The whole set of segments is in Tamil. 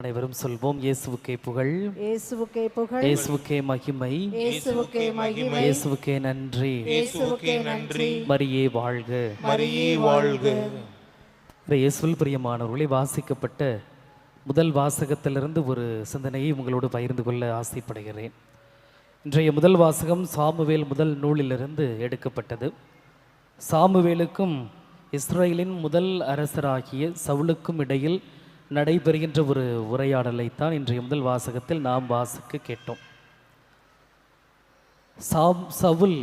அனைவரும் சொல்வோம். இயேசுவுக்கே புகழ், இயேசுவுக்கே புகழ், இயேசுவுக்கே மகிமை, இயேசுவுக்கே மகிமை, இயேசுவுக்கே நன்றி, இயேசுவுக்கே நன்றி. மரியே வாழ்க, மரியே வாழ்க. இயேசுவில் பிரியமானவர்களே, வாசிக்கப்பட்ட முதல் வாசகத்திலிருந்து ஒரு சிந்தனையை உங்களோடு பகிர்ந்து கொள்ள ஆசைப்படுகிறேன். இன்றைய முதல் வாசகம் சாமுவேல் முதல் நூலிலிருந்து எடுக்கப்பட்டது. சாமுவேலுக்கும் இஸ்ரேலின் முதல் அரசராகிய சவுலுக்கும் இடையில் நடைபெறுகின்ற ஒரு உரையாடலைத்தான் இன்றைய முதல் வாசகத்தில் நாம் வாசிக்க கேட்டோம். சவுல்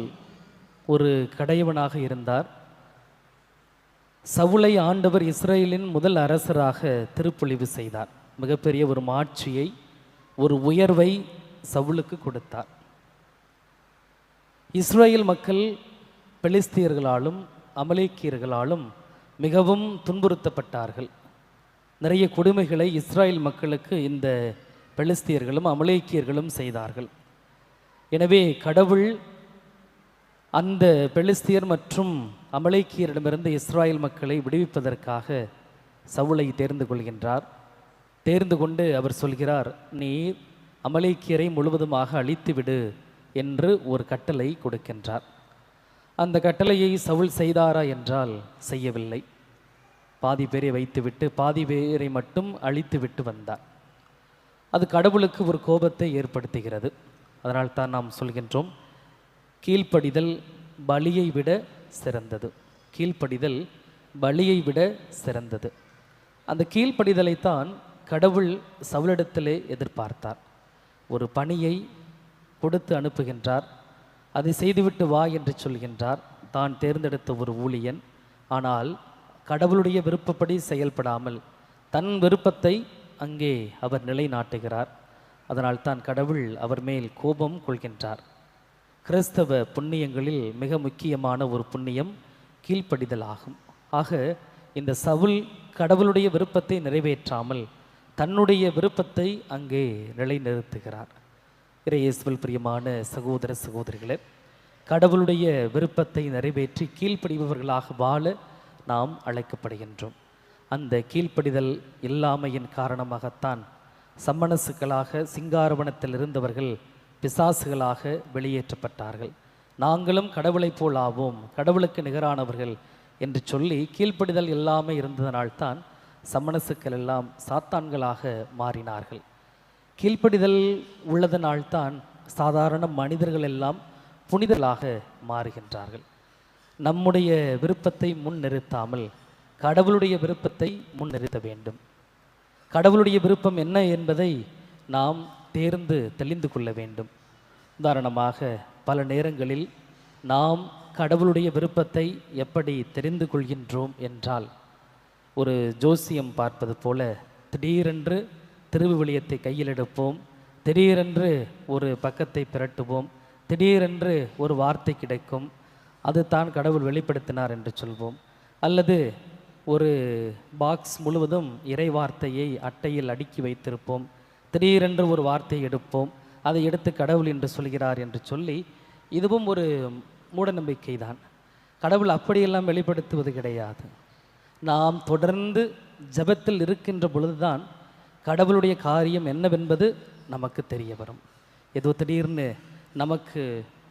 ஒரு கடையவனாக இருந்தார். சவுலை ஆண்டவர் இஸ்ரேலின் முதல் அரசராக திருப்பொழிவு செய்தார். மிகப்பெரிய ஒரு மாட்சியை, ஒரு உயர்வை சவுலுக்கு கொடுத்தார். இஸ்ரேல் மக்கள் பெலிஸ்தியர்களாலும் அமலேக்கியர்களாலும் மிகவும் துன்புறுத்தப்பட்டார்கள். நிறைய கொடுமைகளை இஸ்ரேல் மக்களுக்கு இந்த பெலிஸ்தியர்களும் அமலேக்கியர்களும் செய்தார்கள். எனவே கடவுள் அந்த பெலிஸ்தியர் மற்றும் அமலேக்கியரிடமிருந்து இஸ்ரேல் மக்களை விடுவிப்பதற்காக சவுலை தேர்ந்து கொள்கின்றார். தேர்ந்து கொண்டு அவர் சொல்கிறார், நீ அமலேக்கியரை முழுவதுமாக அழித்துவிடு என்று ஒரு கட்டளை கொடுக்கின்றார். அந்த கட்டளையை சவுல் செய்தாரா என்றால் செய்யவில்லை. பாதி பேரை வைத்துவிட்டு பாதி பேரை மட்டும் அழித்து விட்டு வந்தார். அது கடவுளுக்கு ஒரு கோபத்தை ஏற்படுத்துகிறது. அதனால் தான் நாம் சொல்கின்றோம், கீழ்ப்படிதல் பலியை விட சிறந்தது. கீழ்ப்படிதல் பலியை விட சிறந்தது. அந்த கீழ்ப்படிதலைத்தான் கடவுள் சவுலிடத்திலே எதிர்பார்த்தார். ஒரு பணியை கொடுத்து அனுப்புகின்றார். அதை செய்துவிட்டு வா என்று சொல்கின்றார். தான் தேர்ந்தெடுத்த ஒரு ஊழியன். ஆனால் கடவுளுடைய விருப்பப்படி செயல்படாமல் தன் விருப்பத்தை அங்கே அவர் நிலைநாட்டுகிறார். அதனால் தான் கடவுள் அவர் மேல் கோபம் கொள்கின்றார். கிறிஸ்தவ புண்ணியங்களில் மிக முக்கியமான ஒரு புண்ணியம் கீழ்ப்படிதல் ஆகும். ஆக இந்த சவுல் கடவுளுடைய விருப்பத்தை நிறைவேற்றாமல் தன்னுடைய விருப்பத்தை அங்கே நிலைநிறுத்துகிறார். இயேசுவில் பிரியமான சகோதர சகோதரிகளே, கடவுளுடைய விருப்பத்தை நிறைவேற்றி கீழ்ப்படிபவர்களாக வாழ நாம் அழைக்கப்படுகின்றோம். அந்த கீழ்ப்படிதல் இல்லாமையின் காரணமாகத்தான் சம்மனசுக்களாக சிங்காரவனத்தில் இருந்தவர்கள் பிசாசுகளாக வெளியேற்றப்பட்டார்கள். நாங்களும் கடவுளைப் போல் ஆவோம், கடவுளுக்கு நிகரானவர்கள் என்று சொல்லி கீழ்ப்படிதல் இல்லாமல் இருந்ததனால்தான் சம்மனசுக்கள் எல்லாம் சாத்தான்களாக மாறினார்கள். கீழ்ப்படிதல் உள்ளதனால்தான் சாதாரண மனிதர்கள் எல்லாம் புனிதர்களாக மாறுகின்றார்கள். நம்முடைய விருப்பத்தை முன்னிறுத்தாமல் கடவுளுடைய விருப்பத்தை முன்னிறுத்த வேண்டும். கடவுளுடைய விருப்பம் என்ன என்பதை நாம் தேர்ந்து தெளிந்து கொள்ள வேண்டும். உதாரணமாக, பல நேரங்களில் நாம் கடவுளுடைய விருப்பத்தை எப்படி தெரிந்து கொள்கின்றோம் என்றால், ஒரு ஜோசியம் பார்ப்பது போல திடீரென்று திருவிவிலியத்தை கையில் எடுப்போம், திடீரென்று ஒரு பக்கத்தை பிரட்டுவோம், திடீரென்று ஒரு வார்த்தை கிடைக்கும், அது தான் கடவுள் வெளிப்படுத்தினார் என்று சொல்வோம். அல்லது ஒரு பாக்ஸ் முழுவதும் இறை வார்த்தையை அட்டையில் அடுக்கி வைத்திருப்போம், திடீரென்று ஒரு வார்த்தையை எடுப்போம், அதை எடுத்து கடவுள் என்று சொல்கிறார் என்று சொல்லி, இதுவும் ஒரு மூடநம்பிக்கை தான். கடவுள் அப்படியெல்லாம் வெளிப்படுத்துவது கிடையாது. நாம் தொடர்ந்து ஜெபத்தில் இருக்கின்ற பொழுதுதான் கடவுளுடைய காரியம் என்னவென்பது நமக்கு தெரிய வரும். ஏதோ திடீர்னு நமக்கு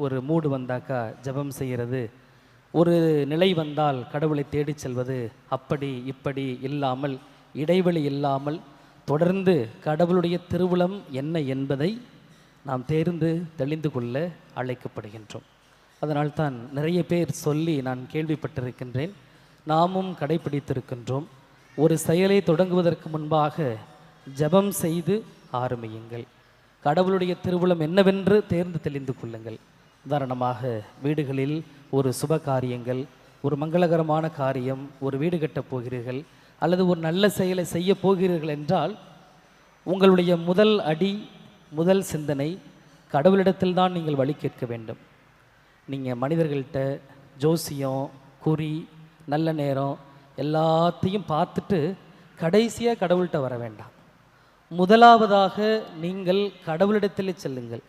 ஒரு மூடு வந்தாக்கா ஜெபம் செய்கிறது, ஒரு நிலை வந்தால் கடவுளை தேடி செல்வது, அப்படி இப்படி இல்லாமல், இடைவெளி இல்லாமல் தொடர்ந்து கடவுளுடைய திருவுளம் என்ன என்பதை நாம் தேர்ந்து தெளிந்து கொள்ள அழைக்கப்படுகின்றோம். அதனால்தான் நிறைய பேர் சொல்லி நான் கேள்விப்பட்டிருக்கின்றேன், நாமும் கடைப்பிடித்திருக்கின்றோம். ஒரு செயலை தொடங்குவதற்கு முன்பாக ஜெபம் செய்து ஆரம்பியுங்கள். கடவுளுடைய திருவுளம் என்னவென்று தேர்ந்து தெளிந்து கொள்ளுங்கள். உதாரணமாக, வீடுகளில் ஒரு சுப காரியங்கள், ஒரு மங்களகரமான காரியம், ஒரு வீடு கட்டப் போகிறீர்கள் அல்லது ஒரு நல்ல செயலை செய்ய போகிறீர்கள் என்றால், உங்களுடைய முதல் அடி, முதல் சிந்தனை கடவுளிடத்தில் தான் நீங்கள் வழி கேட்க வேண்டும். நீங்கள் மனிதர்கள்ட்ட ஜோசியம், குறி, நல்ல நேரம் எல்லாத்தையும் பார்த்துட்டு கடைசியாக கடவுள்கிட்ட வர வேண்டாம். முதலாவதாக நீங்கள் கடவுளிடத்தில் செல்லுங்கள்.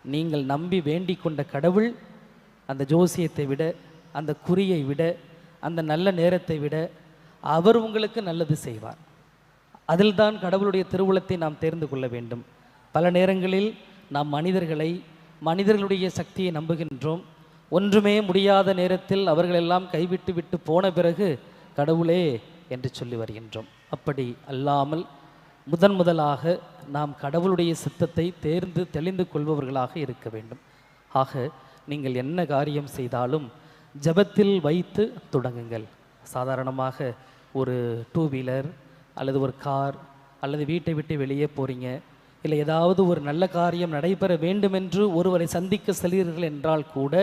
நீங்கள் நம்பி வேண்டிக் கொண்ட கடவுள் அந்த ஜோசியத்தை விட, அந்த குறியை விட, அந்த நல்ல நேரத்தை விட அவர் உங்களுக்கு நல்லது செய்வார். அதில்தான் கடவுளுடைய திருவுளத்தை நாம் தேர்ந்து கொள்ள வேண்டும். பல நேரங்களில் நாம் மனிதர்களுடைய சக்தியை நம்புகின்றோம். ஒன்றுமே முடியாத நேரத்தில் அவர்களெல்லாம் கைவிட்டு விட்டு போன பிறகு கடவுளே என்று சொல்லி வருகின்றோம். அப்படி அல்லாமல் முதலாக நாம் கடவுளுடைய சித்தத்தை தெளிந்து கொள்பவர்களாக இருக்க வேண்டும். ஆக நீங்கள் என்ன காரியம் செய்தாலும் ஜெபத்தில் வைத்து தொடங்குங்கள். சாதாரணமாக ஒரு 2 வீலர் அல்லது ஒரு கார் அல்லது வீட்டை விட்டு வெளியே போகிறீங்க, இல்லை ஏதாவது ஒரு நல்ல காரியம் நடைபெற வேண்டுமென்று ஒருவரை சந்திக்க செல்கிறீர்கள் என்றால் கூட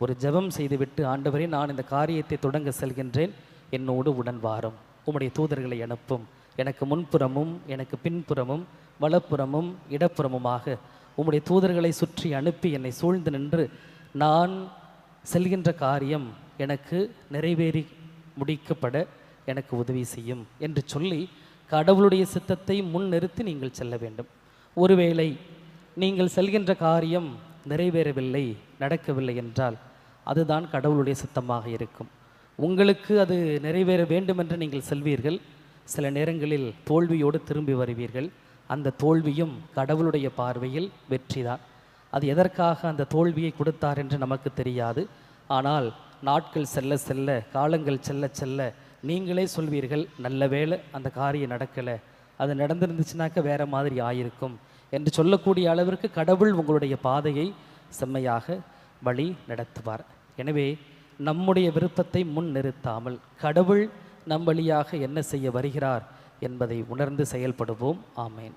ஒரு ஜெபம் செய்துவிட்டு, ஆண்டவரே நான் இந்த காரியத்தை தொடங்க செல்கின்றேன், என்னோடு உடன் வாரும், உம்முடைய தூதர்களை அனுப்பும், எனக்கு முன்புறமும் எனக்கு பின்புறமும் வலப்புறமும் இடப்புறமுமாக உம்முடைய தூதர்களை சுற்றி அனுப்பி என்னை சூழ்ந்து நின்று நான் செல்கின்ற காரியம் எனக்கு நிறைவேறி முடிக்கப்பட எனக்கு உதவி செய்யும் என்று சொல்லி கடவுளுடைய சித்தத்தை முன்னிறுத்தி நீங்கள் செல்ல வேண்டும். ஒருவேளை நீங்கள் செல்கின்ற காரியம் நிறைவேறவில்லை, நடக்கவில்லை என்றால் அதுதான் கடவுளுடைய சித்தமாக இருக்கும். உங்களுக்கு அது நிறைவேற வேண்டும் என்று நீங்கள் செல்வீர்கள். சில நேரங்களில் தோல்வியோடு திரும்பி வருவீர்கள். அந்த தோல்வியும் கடவுளுடைய பார்வையில் வெற்றிதான். அது எதற்காக அந்த தோல்வியை கொடுத்தார் என்று நமக்கு தெரியாது. ஆனால் நாட்கள் செல்ல செல்ல, காலங்கள் செல்ல செல்ல நீங்களே சொல்வீர்கள், நல்ல வேளை அந்த காரியம் நடக்கலை, அது நடந்திருந்துச்சுனாக்க வேறு மாதிரி ஆயிருக்கும் என்று சொல்லக்கூடிய அளவிற்கு கடவுள் உங்களுடைய பாதையை செம்மையாக வழி நடத்துவார். எனவே நம்முடைய விருப்பத்தை முன் நிறுத்தாமல் கடவுள் நம் வழியாக என்ன செய்ய வருகிறார் என்பதை உணர்ந்து செயல்படுவோம். ஆமேன்.